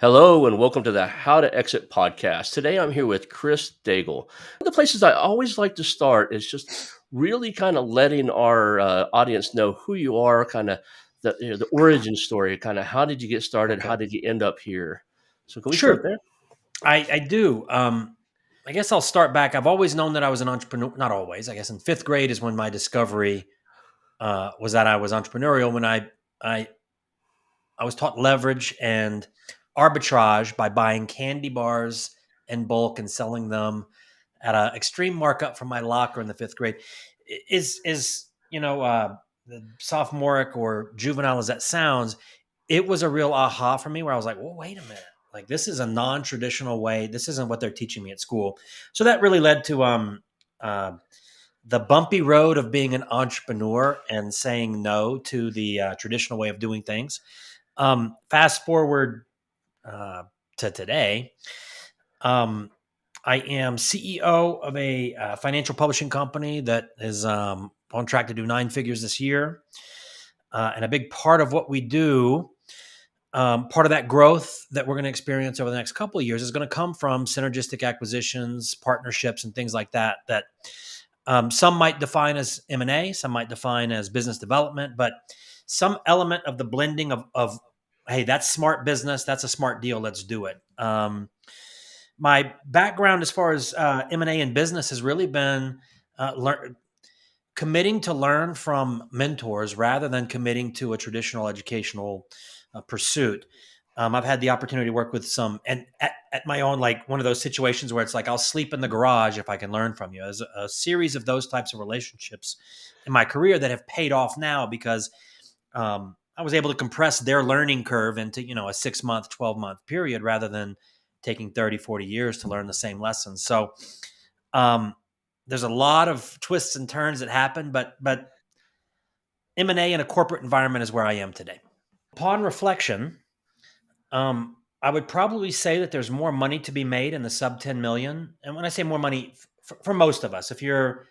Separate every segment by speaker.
Speaker 1: Hello and welcome to the How to Exit podcast. Today I'm here with Chris Daigle. One of the places I always like to start is just really kind of letting our audience know who you are, kind of the origin story, kind of how did you get started,
Speaker 2: Okay.
Speaker 1: how did you end up here? So can we start
Speaker 2: Sure.
Speaker 1: there?
Speaker 2: I do. I guess I'll start back. I've always known that I was an entrepreneur. Not always. I guess in fifth grade is when my discovery was that I was entrepreneurial. When I I was taught leverage and arbitrage by buying candy bars in bulk and selling them at an extreme markup from my locker in the fifth grade. Is the sophomoric or juvenile as that sounds, it was a real aha for me where I was like, well, wait a minute. Like this is a non-traditional way. This isn't what they're teaching me at school. So that really led to uh, the bumpy road of being an entrepreneur and saying no to the traditional way of doing things. Fast forward uh, to today, um, I am CEO of a financial publishing company that is on track to do nine figures this year. And a big part of what we do, part of that growth that we're going to experience over the next couple of years is going to come from synergistic acquisitions, partnerships, and things like that. That some might define as M&A, some might define as business development, but some element of the blending of hey, that's smart business, that's a smart deal, let's do it. My background as far as M&A and business has really been committing to learn from mentors rather than committing to a traditional educational pursuit. I've had the opportunity to work with some, and at my own, like one of those situations where it's like, I'll sleep in the garage if I can learn from you. There's a series of those types of relationships in my career that have paid off now because I was able to compress their learning curve into, a 6-month, 12-month period rather than taking 30, 40 years to learn the same lessons. So, there's a lot of twists and turns that happen, but M&A in a corporate environment is where I am today. Upon reflection, I would probably say that there's more money to be made in the sub 10 million. And when I say more money, for most of us, if you're,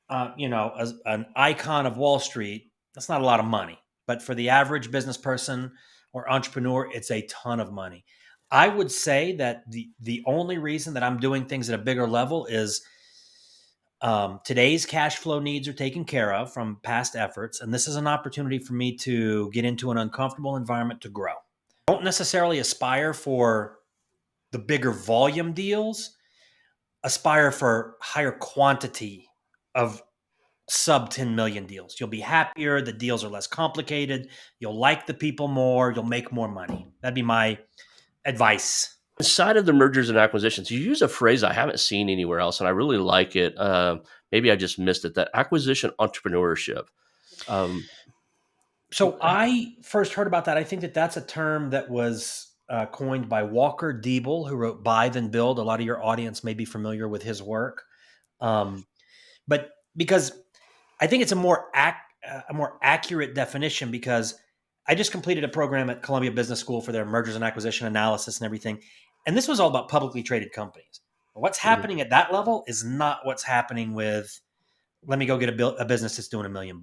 Speaker 2: an icon of Wall Street, that's not a lot of money. But for the average business person or entrepreneur, it's a ton of money. I would say that the only reason that I'm doing things at a bigger level is today's cash flow needs are taken care of from past efforts, and this is an opportunity for me to get into an uncomfortable environment to grow. I don't necessarily aspire for the bigger volume deals, aspire for higher quantity of sub 10 million deals. You'll be happier, the deals are less complicated, you'll like the people more, you'll make more money. That'd be my advice.
Speaker 1: Inside of the mergers and acquisitions, you use a phrase I haven't seen anywhere else, and I really like it. Maybe I just missed it. That acquisition entrepreneurship. Um,
Speaker 2: So I first heard about that. I think that that's a term that was coined by Walker Diebel, who wrote Buy Then Build. A lot of your audience may be familiar with his work, um, but because I think it's a more accurate definition, because I just completed a program at Columbia Business School for their mergers and acquisition analysis and everything, and this was all about publicly traded companies. What's
Speaker 1: mhm.
Speaker 2: happening at that level is not what's happening with, let me go get a business that's doing $1 million.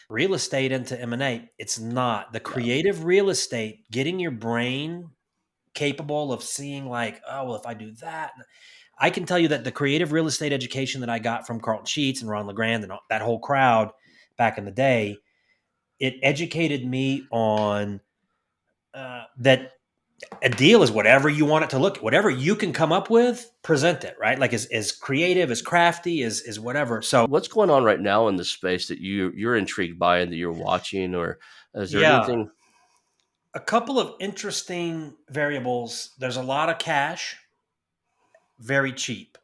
Speaker 2: Real estate into M&A, it's not. The
Speaker 1: Yeah.
Speaker 2: creative real estate, getting your brain capable of seeing like, oh, well, if I do that, I can tell you that the creative real estate education that I got from Carlton Sheets and Ron LeGrand and that whole crowd back in the day, it educated me on that a deal is whatever you want it to look, whatever you can come up with, present it, right? Like as creative, as crafty, as whatever. So
Speaker 1: What's going on right now in the space that you're intrigued by and that you're watching, or is there
Speaker 2: yeah,
Speaker 1: anything?
Speaker 2: a couple of interesting variables. There's a lot of cash, very cheap.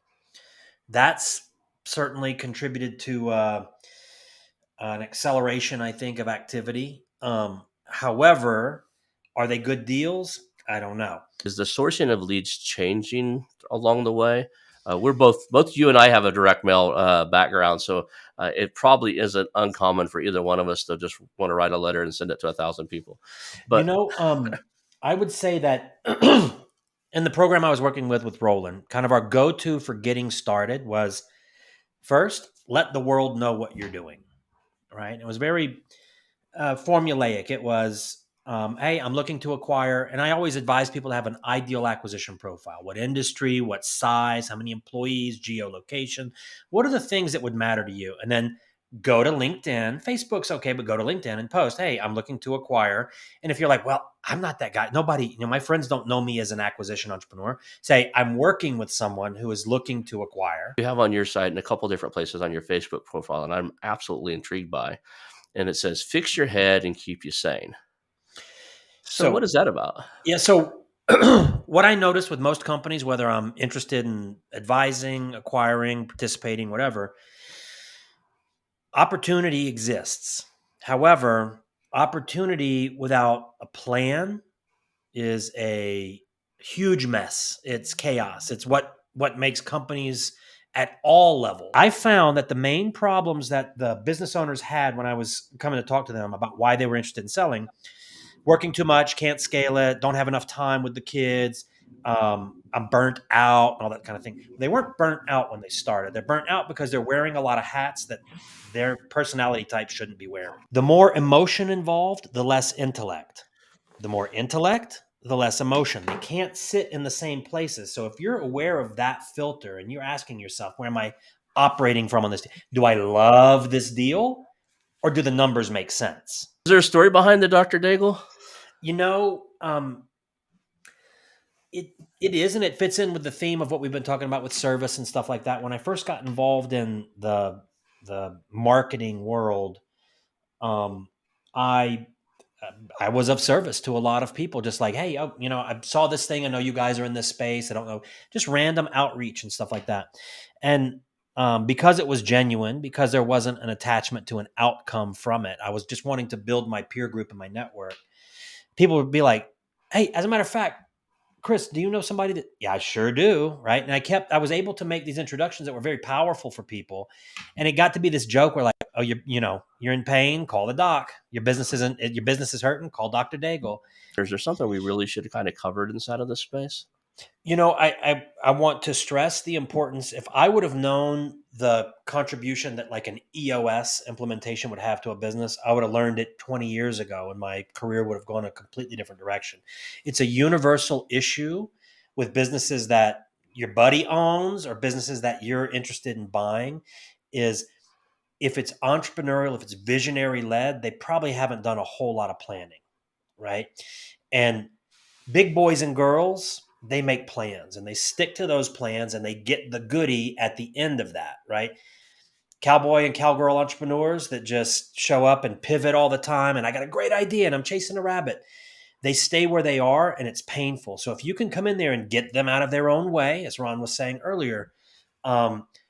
Speaker 2: That's certainly contributed to an acceleration, I think, of activity. However, are they good deals? I don't know.
Speaker 1: Is the sourcing of leads changing along the way? We're both you and I have a direct mail background, so it probably isn't uncommon for either one of us to just want to write a letter and send it to 1,000 people.
Speaker 2: You
Speaker 1: But
Speaker 2: know, I would say that in the program I was working with Roland, kind of our go-to for getting started was first, let the world know what you're doing. Right? It was very formulaic. It was Hey, I'm looking to acquire, and I always advise people to have an ideal acquisition profile. What industry, what size, how many employees, geolocation, what are the things that would matter to you? And then go to LinkedIn. Facebook's okay, but go to LinkedIn and post, hey, I'm looking to acquire. And if you're like, well, I'm not that guy. Nobody, my friends don't know me as an acquisition entrepreneur. Say, I'm working with someone who is looking to acquire.
Speaker 1: You have on your site and a couple different places on your Facebook profile, and I'm absolutely intrigued by. And it says, "Fix your head and keep you sane." So, what
Speaker 2: So
Speaker 1: is that about?
Speaker 2: Yeah. So, what I notice with most companies, whether I'm interested in advising, acquiring, participating, whatever, opportunity exists. However, opportunity without a plan is a huge mess. It's chaos. It's what makes companies at all levels. I found that the main problems that the business owners had when I was coming to talk to them about why they were interested in selling: working too much, can't scale it, don't have enough time with the kids, I'm burnt out, and all that kind of thing. They weren't burnt out when they started. They're burnt out because they're wearing a lot of hats that their personality type shouldn't be wearing. The more emotion involved, the less intellect. The more intellect, the less emotion. They can't sit in the same places. So if you're aware of that filter and you're asking yourself, where am I operating from on this? Do I love this deal, or do the numbers make sense?
Speaker 1: Is there a story behind the Dr. Daigle?
Speaker 2: You know, it is, and it fits in with the theme of what we've been talking about with service and stuff like that. When I first got involved in the marketing world, um, I I was of service to a lot of people. Just like, hey, oh, I saw this thing. I know you guys are in this space. I don't know, just random outreach and stuff like that. And because it was genuine, because there wasn't an attachment to an outcome from it, I was just wanting to build my peer group and my network. People would be like, hey, as a matter of fact, Chris, do you know somebody that? Yeah, I sure do. Right. And I was able to make these introductions that were very powerful for people. And it got to be this joke where, like, oh, you're in pain, call the doc. Your business is hurting, call Dr. Daigle.
Speaker 1: Or is there something we really should have kind of covered inside of this space?
Speaker 2: I want to stress the importance. If I would have known the contribution that like an EOS implementation would have to a business, I would have learned it 20 years ago and my career would have gone a completely different direction. It's a universal issue with businesses that your buddy owns or businesses that you're interested in buying. Is if it's entrepreneurial, if it's visionary led, they probably haven't done a whole lot of planning, right? And big boys and girls, they make plans and they stick to those plans and they get the goodie at the end of that, right? Cowboy and cowgirl entrepreneurs that just show up and pivot all the time, and I got a great idea and I'm chasing a rabbit. They stay where they are and it's painful. So if you can come in there and get them out of their own way, as Ron was saying earlier,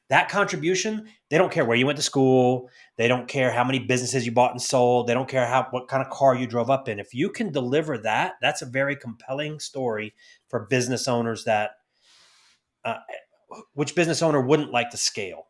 Speaker 2: that contribution, they don't care where you went to school. They don't care how many businesses you bought and sold. They don't care what kind of car you drove up in. If you can deliver that, that's a very compelling story for business owners that, which business owner wouldn't like to scale?